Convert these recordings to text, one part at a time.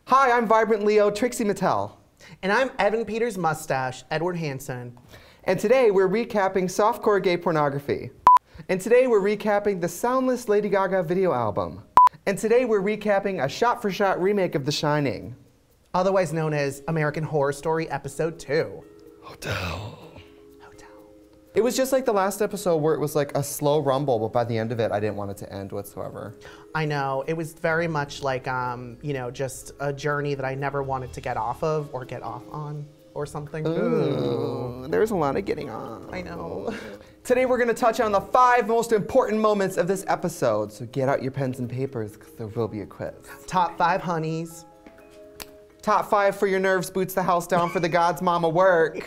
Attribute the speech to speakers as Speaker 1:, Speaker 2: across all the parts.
Speaker 1: Hi, I'm Vibrant Leo, Trixie Mattel.
Speaker 2: And I'm Evan Peters' mustache, Edward Hansen.
Speaker 1: And today we're recapping softcore gay pornography. And today we're recapping the soundless Lady Gaga video album. And today we're recapping a shot-for-shot remake of The Shining.
Speaker 2: Otherwise known as American Horror Story Episode 2.
Speaker 1: Hotel. It was just like the last episode where it was like a slow rumble, but by the end of it, I didn't want it to end whatsoever.
Speaker 2: I know, it was very much like, you know, just a journey that I never wanted to get off of or get off on or something.
Speaker 1: Ooh, there's a lot of getting on.
Speaker 2: I know.
Speaker 1: Today we're gonna touch on the 5 most important moments of this episode, so get out your pens and papers, because there will be a quiz.
Speaker 2: Top 5 honeys.
Speaker 1: Top 5 for your nerves, boots the house down for the God's mama work.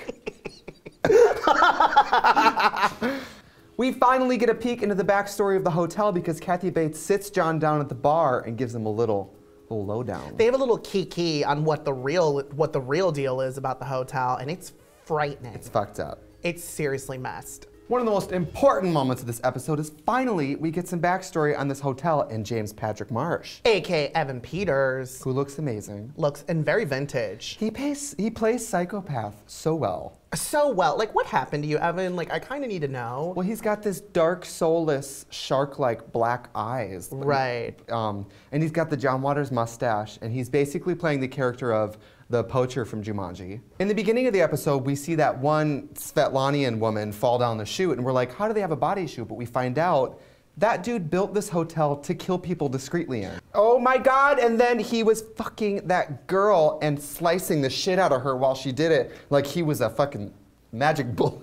Speaker 1: We finally get a peek into the backstory of the hotel because Kathy Bates sits John down at the bar and gives him a little lowdown.
Speaker 2: They have a little kiki on what the real deal is about the hotel, and it's frightening.
Speaker 1: It's fucked up.
Speaker 2: It's seriously messed.
Speaker 1: One of the most important moments of this episode is finally we get some backstory on this hotel and James Patrick Marsh,
Speaker 2: AKA Evan Peters.
Speaker 1: who looks amazing.
Speaker 2: Looks, and very vintage.
Speaker 1: He plays psychopath so well.
Speaker 2: So well. Like, what happened to you, Evan? Like, I kind of need to know.
Speaker 1: Well, he's got this dark, soulless, shark-like black eyes.
Speaker 2: Right.
Speaker 1: And he's got the John Waters mustache, and he's basically playing the character of the poacher from Jumanji. In the beginning of the episode, we see that one Svetlanian woman fall down the chute, and we're like, how do they have a body chute? But we find out that dude built this hotel to kill people discreetly in. Oh my God, and then he was fucking that girl and slicing the shit out of her while she did it like he was a fucking magic bullet.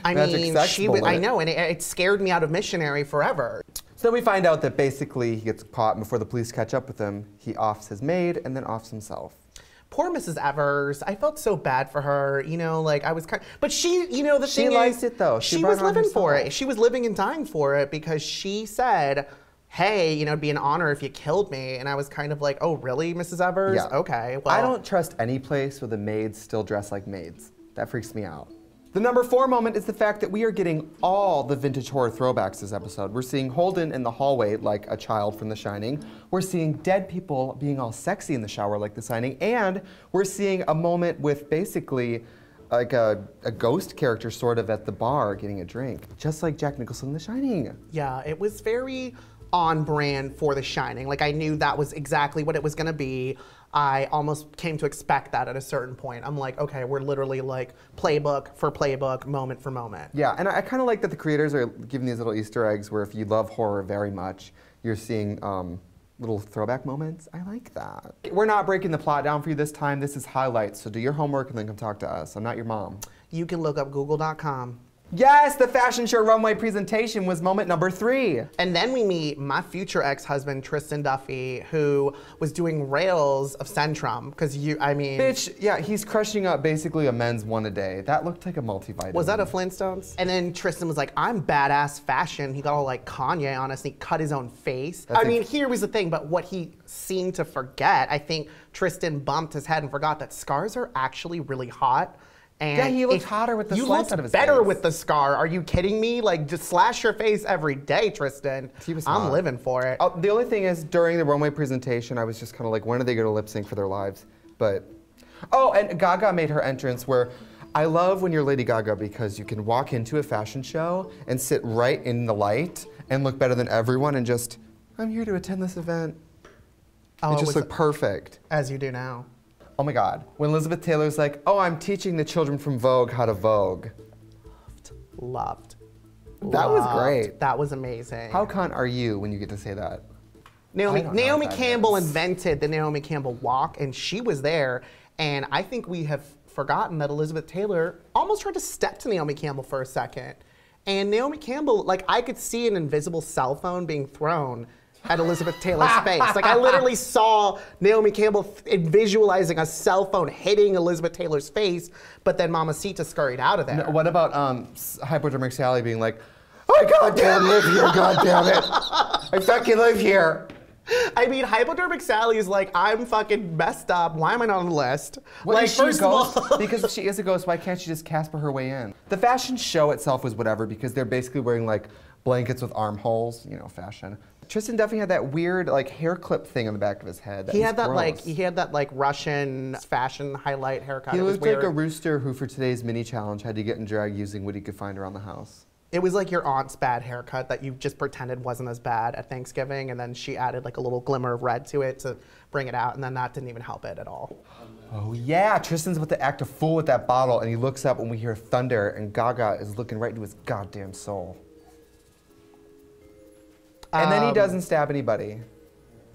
Speaker 2: I mean, I know, and it scared me out of Missionary forever.
Speaker 1: So we find out that basically he gets caught, and before the police catch up with him, he offs his maid and then offs himself.
Speaker 2: Poor Mrs. Evers. I felt so bad for her, you know, like I was kind of, but she, you know, the thing is,
Speaker 1: she liked it though.
Speaker 2: She was living for it. She was living and dying for it because she said, hey, you know, it'd be an honor if you killed me. And I was kind of like, oh, really, Mrs. Evers?
Speaker 1: Yeah.
Speaker 2: Okay, well.
Speaker 1: I don't trust any place where the maids still dress like maids. That freaks me out. The number 4 moment is the fact that we are getting all the vintage horror throwbacks this episode. We're seeing Holden in the hallway like a child from The Shining. We're seeing dead people being all sexy in the shower like The Shining. And we're seeing a moment with basically like a ghost character sort of at the bar getting a drink, just like Jack Nicholson in The Shining.
Speaker 2: Yeah, it was very on brand for The Shining. Like I knew that was exactly what it was gonna be. I almost came to expect that at a certain point. I'm like, okay, we're literally like playbook for playbook, moment for moment.
Speaker 1: Yeah, and I kind of like that the creators are giving these little Easter eggs where if you love horror very much, you're seeing little throwback moments. I like that. We're not breaking the plot down for you this time. This is highlights, so do your homework and then come talk to us. I'm not your mom.
Speaker 2: You can look up google.com.
Speaker 1: Yes, the fashion show runway presentation was moment number 3.
Speaker 2: And then we meet my future ex-husband, Tristan Duffy, who was doing rails of Centrum, because I mean...
Speaker 1: Bitch, yeah, he's crushing up basically a men's one a day. That looked like a multivitamin.
Speaker 2: Was that a Flintstones? And then Tristan was like, I'm badass fashion. He got all like Kanye on us, and he cut his own face. I mean, here was the thing, but what he seemed to forget, I think Tristan bumped his head and forgot that scars are actually really hot. And
Speaker 1: yeah, he looks hotter with the slice out of his face.
Speaker 2: You look better with the scar. Are you kidding me? Like, just slash your face every day, Tristan. I'm living for it.
Speaker 1: Oh, the only thing is, during the runway presentation, I was just kind of like, when are they going to lip sync for their lives? But, oh, and Gaga made her entrance where I love when you're Lady Gaga because you can walk into a fashion show and sit right in the light and look better than everyone and just, I'm here to attend this event. Oh, it just looked perfect.
Speaker 2: As you do now.
Speaker 1: Oh my God. When Elizabeth Taylor's like, oh, I'm teaching the children from Vogue how to Vogue.
Speaker 2: Loved.
Speaker 1: That was great.
Speaker 2: That was amazing.
Speaker 1: How cunt are you when you get to say that?
Speaker 2: Naomi Campbell invented the Naomi Campbell walk, and she was there. And I think we have forgotten that Elizabeth Taylor almost tried to step to Naomi Campbell for a second. And Naomi Campbell, like I could see an invisible cell phone being thrown at Elizabeth Taylor's face. Like I literally saw Naomi Campbell visualizing a cell phone hitting Elizabeth Taylor's face, but then Mamacita scurried out of there.
Speaker 1: No, what about Hypodermic Sally being like, I goddamn live here, goddamn it. I fucking live here.
Speaker 2: I mean, Hypodermic Sally is like, I'm fucking messed up. Why am I not on the list?
Speaker 1: What,
Speaker 2: like,
Speaker 1: is she a ghost? Because if she is a ghost, why can't she just Casper her way in? The fashion show itself was whatever because they're basically wearing like blankets with armholes, you know, fashion. Tristan definitely had that weird like hair clip thing on the back of his head.
Speaker 2: He had that like Russian fashion highlight haircut.
Speaker 1: He
Speaker 2: it was
Speaker 1: looked
Speaker 2: weird.
Speaker 1: like a rooster who for today's mini challenge had to get in drag using what he could find around the house.
Speaker 2: It was like your aunt's bad haircut that you just pretended wasn't as bad at Thanksgiving, and then she added like a little glimmer of red to it to bring it out, and then that didn't even help it at all.
Speaker 1: Oh yeah, Tristan's about to act a fool with that bottle, and he looks up when we hear thunder, and Gaga is looking right into his goddamn soul. And then he doesn't stab anybody,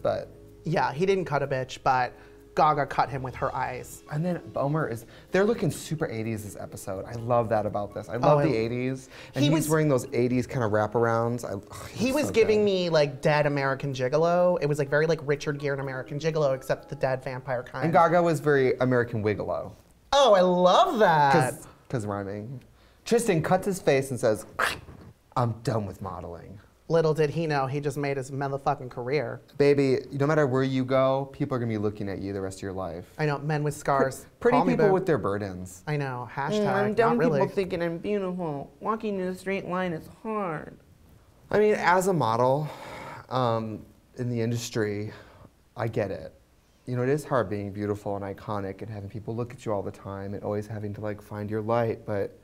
Speaker 1: but...
Speaker 2: Yeah, he didn't cut a bitch, but Gaga cut him with her eyes.
Speaker 1: And then Bomer they're looking super 80s this episode. I love that about this. I love the 80s. And he's wearing those 80s kind of wraparounds.
Speaker 2: He was giving me like dead American Gigolo. It was like very like Richard Gere and American Gigolo, except the dead vampire kind.
Speaker 1: And Gaga was very American Wigolo.
Speaker 2: Oh, I love that.
Speaker 1: Because rhyming. Tristan cuts his face and says, I'm done with modeling.
Speaker 2: Little did he know, he just made his motherfucking career.
Speaker 1: Baby, no matter where you go, people are gonna be looking at you the rest of your life.
Speaker 2: I know, men with scars.
Speaker 1: Pretty people with their burdens.
Speaker 2: I know, hashtag,
Speaker 3: I'm done with people
Speaker 2: really.
Speaker 3: thinking I'm beautiful. Walking in a straight line is hard.
Speaker 1: I mean, as a model in the industry, I get it. You know, it is hard being beautiful and iconic and having people look at you all the time and always having to like find your light, but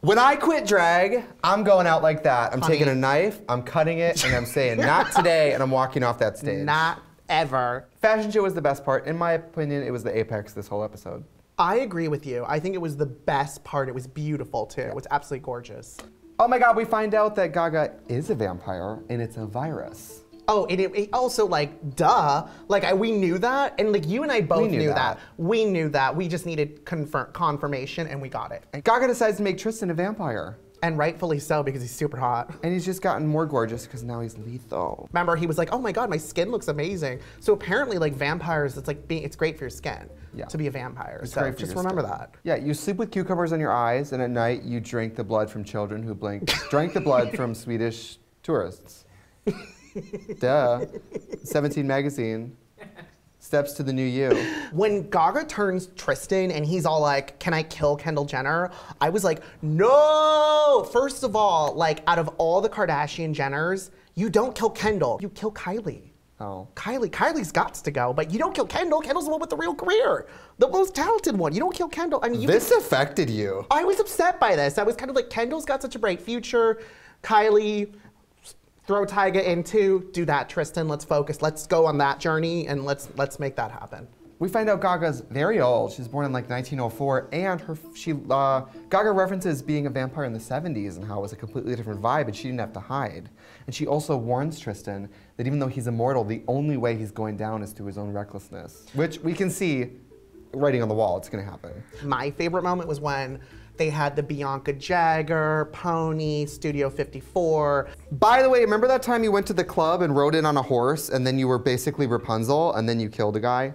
Speaker 1: when I quit drag, I'm going out like that. I'm taking a knife, I'm cutting it, and I'm saying, not today, and I'm walking off that stage.
Speaker 2: Not ever.
Speaker 1: Fashion show was the best part. In my opinion, it was the apex this whole episode.
Speaker 2: I agree with you. I think it was the best part. It was beautiful, too. It was absolutely gorgeous.
Speaker 1: Oh my God, we find out that Gaga is a vampire, and it's a virus.
Speaker 2: Oh, and it also, like, duh. Like, we knew that, and, like, you and I both knew that. We knew that. We just needed confirmation, and we got it.
Speaker 1: And Gaga decides to make Tristan a vampire.
Speaker 2: And rightfully so, because he's super hot.
Speaker 1: And he's just gotten more gorgeous, because now he's lethal.
Speaker 2: Remember, he was like, oh my God, my skin looks amazing. So apparently, like, vampires, it's great for your skin to be a vampire.
Speaker 1: It's
Speaker 2: so
Speaker 1: great for
Speaker 2: just
Speaker 1: your
Speaker 2: remember
Speaker 1: skin.
Speaker 2: that.
Speaker 1: Yeah, you sleep with cucumbers on your eyes, and at night, you drink the blood from children who drank the blood from Swedish tourists. Duh. 17 magazine. Steps to the new you.
Speaker 2: When Gaga turns Tristan and he's all like, can I kill Kendall Jenner? I was like, no! First of all, like, out of all the Kardashian Jenners, you don't kill Kendall, you kill Kylie.
Speaker 1: Oh.
Speaker 2: Kylie's got to go, but you don't kill Kendall. Kendall's the one with the real career. The most talented one. You don't kill Kendall. I mean,
Speaker 1: This affected you.
Speaker 2: I was upset by this. I was kind of like, Kendall's got such a bright future. Kylie, throw Tyga in too. Do that, Tristan. Let's focus. Let's go on that journey and let's make that happen.
Speaker 1: We find out Gaga's very old. She's born in like 1904, and Gaga references being a vampire in the 70s and how it was a completely different vibe, and she didn't have to hide. And she also warns Tristan that even though he's immortal, the only way he's going down is through his own recklessness, which we can see writing on the wall. It's going to happen.
Speaker 2: My favorite moment was when they had the Bianca Jagger, Pony, Studio 54.
Speaker 1: By the way, remember that time you went to the club and rode in on a horse, and then you were basically Rapunzel, and then you killed a guy?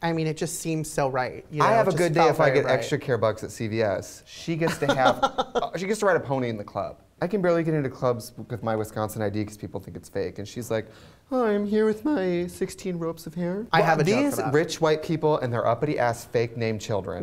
Speaker 2: I mean, it just seems so right. You know,
Speaker 1: I have a
Speaker 2: it
Speaker 1: good
Speaker 2: just
Speaker 1: day if I
Speaker 2: felt
Speaker 1: get
Speaker 2: very
Speaker 1: extra care bucks at CVS. She gets to have, she gets to ride a pony in the club. I can barely get into clubs with my Wisconsin ID because people think it's fake. And she's like, oh, I'm here with my 16 ropes of hair.
Speaker 2: I have a joke
Speaker 1: These
Speaker 2: for that.
Speaker 1: rich white people and their uppity ass fake named children.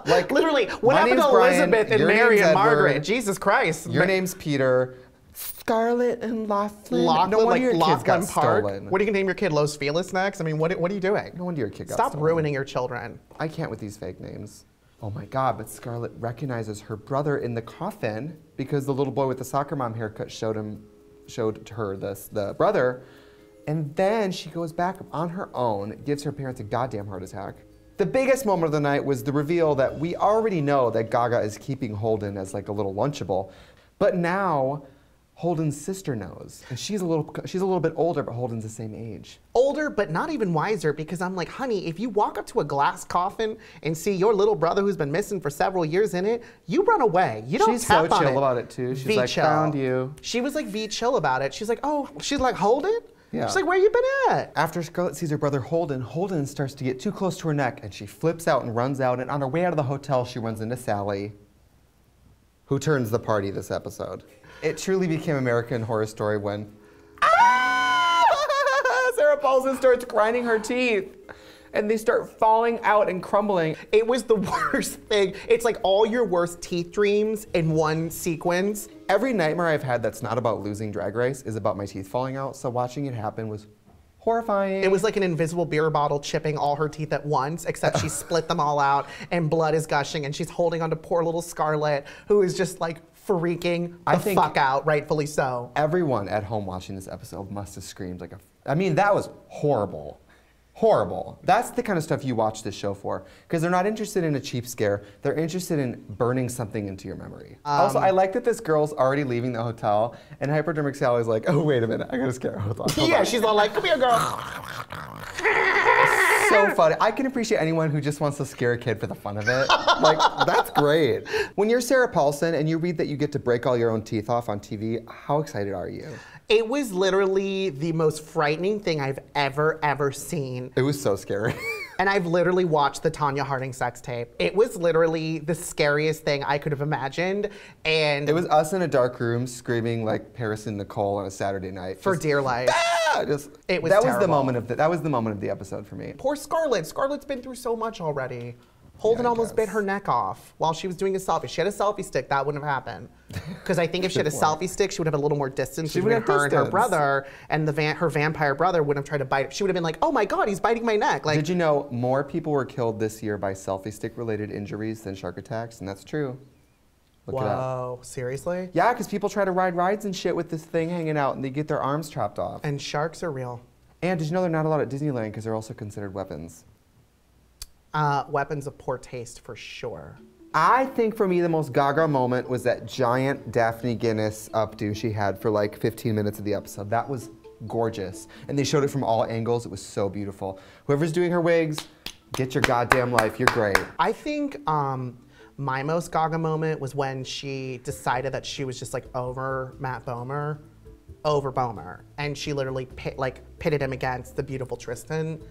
Speaker 2: Like, literally, what
Speaker 1: my
Speaker 2: happened to
Speaker 1: name's Brian,
Speaker 2: Elizabeth and
Speaker 1: your
Speaker 2: Mary
Speaker 1: name's
Speaker 2: and Margaret?
Speaker 1: Edward,
Speaker 2: Jesus Christ.
Speaker 1: Your name's Peter. Scarlett and Laughlin. No wonder
Speaker 2: like
Speaker 1: your kids got
Speaker 2: Park.
Speaker 1: stolen.
Speaker 2: What are you gonna name your kid? Los Feliz next? I mean, what are you doing?
Speaker 1: No wonder your kid got
Speaker 2: Stop
Speaker 1: stolen.
Speaker 2: ruining your children.
Speaker 1: I can't with these fake names. Oh my God, but Scarlett recognizes her brother in the coffin because the little boy with the soccer mom haircut showed her the brother. And then she goes back on her own, gives her parents a goddamn heart attack. The biggest moment of the night was the reveal that we already know that Gaga is keeping Holden as like a little Lunchable, but now Holden's sister knows, and she's a little bit older, but Holden's the same age.
Speaker 2: Older, but not even wiser, because I'm like, honey, if you walk up to a glass coffin and see your little brother who's been missing for several years in it, you run away. You don't
Speaker 1: She's
Speaker 2: tap
Speaker 1: so
Speaker 2: on
Speaker 1: chill
Speaker 2: it.
Speaker 1: about it too. She's
Speaker 2: V
Speaker 1: like,
Speaker 2: chill.
Speaker 1: found you.
Speaker 2: She was like V chill about it. She's like, oh, she's like, Holden?
Speaker 1: Yeah.
Speaker 2: She's like, where you been at?
Speaker 1: After Scarlett sees her brother Holden, Holden starts to get too close to her neck, and she flips out and runs out, and on her way out of the hotel, she runs into Sally, who turns the party this episode. It truly became American Horror Story when Sarah Paulson starts grinding her teeth. and they start falling out and crumbling.
Speaker 2: It was the worst thing. It's like all your worst teeth dreams in one sequence.
Speaker 1: Every nightmare I've had that's not about losing Drag Race is about my teeth falling out, so watching it happen was horrifying.
Speaker 2: It was like an invisible beer bottle chipping all her teeth at once, except she split them all out and blood is gushing and she's holding onto poor little Scarlett, who is just like freaking the fuck out, rightfully so.
Speaker 1: Everyone at home watching this episode must have screamed like I mean, that was horrible. Horrible. That's the kind of stuff you watch this show for, because they're not interested in a cheap scare. They're interested in burning something into your memory. Also, I like that this girl's already leaving the hotel, and Hypodermic Sally's like, oh, wait a minute, I gotta scare her. Hold on.
Speaker 2: She's all like, come here, girl.
Speaker 1: So funny. I can appreciate anyone who just wants to scare a kid for the fun of it. Like, that's great. When you're Sarah Paulson and you read that you get to break all your own teeth off on TV, how excited are you?
Speaker 2: It was literally the most frightening thing I've ever seen.
Speaker 1: It was so scary.
Speaker 2: And I've literally watched the Tanya Harding sex tape. It was literally the scariest thing I could have imagined. And
Speaker 1: it was us in a dark room screaming like Paris and Nicole on a Saturday night.
Speaker 2: For dear life.
Speaker 1: It was
Speaker 2: terrible.
Speaker 1: That was the moment of the episode for me.
Speaker 2: Poor Scarlett. Scarlett's been through so much already. Holden almost bit her neck off while she was doing a selfie. She had a selfie stick, that wouldn't have happened. Because I think if she had a selfie stick, she would have a little more distance between her and her brother, and her vampire brother wouldn't have tried to bite. She would have been like, oh my God, he's biting my neck. Like,
Speaker 1: did you know more people were killed this year by selfie stick related injuries than shark attacks? And that's true. Look it up.
Speaker 2: Whoa, seriously?
Speaker 1: Yeah, because people try to ride rides and shit with this thing hanging out and they get their arms chopped off.
Speaker 2: And sharks are real.
Speaker 1: And did you know they're not allowed at Disneyland because they're also considered weapons?
Speaker 2: Weapons of poor taste for sure.
Speaker 1: I think for me the most gaga moment was that giant Daphne Guinness updo she had for like 15 minutes of the episode. That was gorgeous. And they showed it from all angles. It was so beautiful. Whoever's doing her wigs, get your goddamn life. You're great.
Speaker 2: I think my most gaga moment was when she decided that she was just like over Matt Bomer, and she literally pitted him against the beautiful Tristan.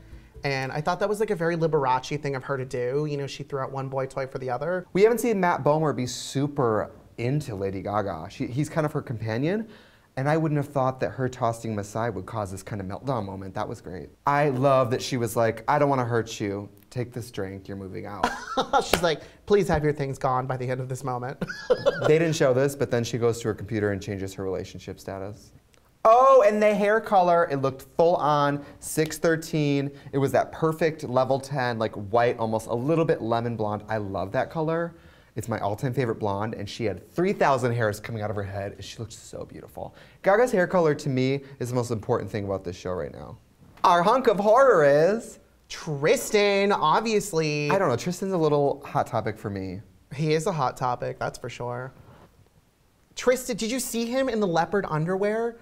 Speaker 2: And I thought that was like a very Liberace thing of her to do. You know, she threw out one boy toy for the other.
Speaker 1: We haven't seen Matt Bomer be super into Lady Gaga. He's kind of her companion. And I wouldn't have thought that her tossing him aside would cause this kind of meltdown moment. That was great. I love that she was like, I don't want to hurt you. Take this drink, you're moving out.
Speaker 2: She's like, please have your things gone by the end of this moment.
Speaker 1: They didn't show this, but then she goes to her computer and changes her relationship status. Oh, and the hair color, it looked full on, 613. It was that perfect level 10, like white, almost a little bit lemon blonde. I love that color. It's my all-time favorite blonde, and she had 3,000 hairs coming out of her head, and she looked so beautiful. Gaga's hair color, to me, is the most important thing about this show right now. Our hunk of horror is...
Speaker 2: Tristan, obviously.
Speaker 1: I don't know, Tristan's a little hot topic for me.
Speaker 2: He is a hot topic, that's for sure. Tristan, did you see him in the leopard underwear?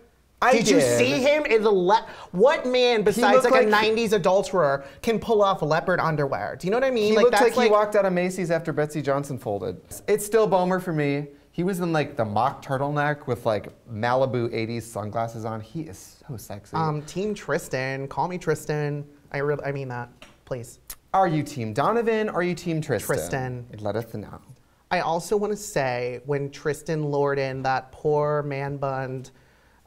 Speaker 2: Did you see him in the what man besides like a 90s adulterer can pull off leopard underwear? Do you know what I mean?
Speaker 1: He looked like he walked out of Macy's after Betsy Johnson folded. It's still Bomer for me. He was in like the mock turtleneck with like Malibu 80s sunglasses on. He is so sexy.
Speaker 2: Team Tristan, call me Tristan. I mean that, please.
Speaker 1: Are you Team Donovan or are you Team Tristan?
Speaker 2: Tristan.
Speaker 1: Let us know.
Speaker 2: I also want to say when Tristan lured in that poor man-bunned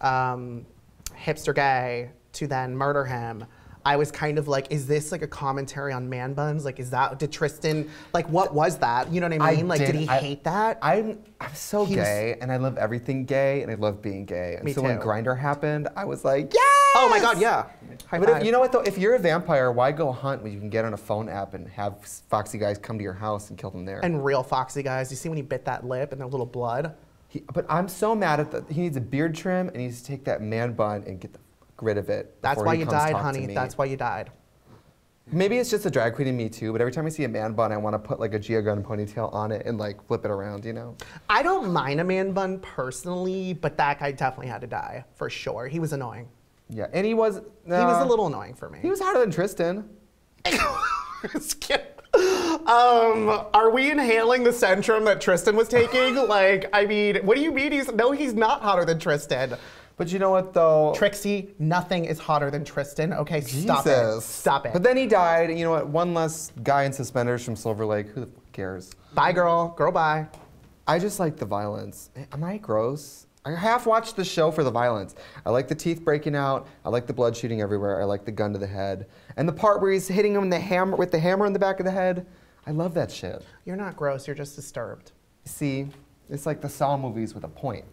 Speaker 2: hipster gay to then murder him, I was kind of like, is this like a commentary on man buns? Like, did Tristan, like, what was that? You know what I mean? Like, did he hate that?
Speaker 1: I'm so gay, and I love everything gay, and I love being gay. And so when Grindr happened, I was like, yes!
Speaker 2: Oh my God, yeah.
Speaker 1: But you know what though? If you're a vampire, why go hunt when you can get on a phone app and have foxy guys come to your house and kill them there?
Speaker 2: And real foxy guys, you see when he bit that lip and that little blood?
Speaker 1: But I'm so mad at that. He needs a beard trim and he needs to take that man bun and get rid of it.
Speaker 2: That's why you died, honey. That's why you died.
Speaker 1: Maybe it's just a drag queen in me too, but every time I see a man bun, I want to put like a Gia Gunn ponytail on it and like flip it around, you know?
Speaker 2: I don't mind a man bun personally, but that guy definitely had to die, for sure. He was annoying.
Speaker 1: Yeah, and he was...
Speaker 2: he was a little annoying for me.
Speaker 1: He was hotter than Tristan.
Speaker 2: Are we inhaling the Centrum that Tristan was taking? Like, I mean, what do you mean he's not hotter than Tristan.
Speaker 1: But you know what though?
Speaker 2: Trixie, nothing is hotter than Tristan. Okay, stop
Speaker 1: Jesus.
Speaker 2: it. Stop it.
Speaker 1: But then he died, and you know what? One less guy in suspenders from Silver Lake. Who the fuck cares?
Speaker 2: Bye, girl. Girl, bye.
Speaker 1: I just like the violence. Am I gross? I half watched the show for the violence. I like the teeth breaking out. I like the blood shooting everywhere. I like the gun to the head. And the part where he's hitting him with the hammer in the back of the head. I love that shit.
Speaker 2: You're not gross, you're just disturbed.
Speaker 1: See, it's like the Saw movies with a point.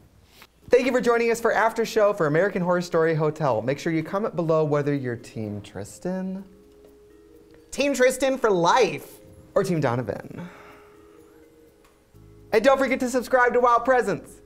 Speaker 1: Thank you for joining us for After Show for American Horror Story Hotel. Make sure you comment below whether you're Team Tristan.
Speaker 2: Team Tristan for life.
Speaker 1: Or Team Donovan. And don't forget to subscribe to Wild Presents.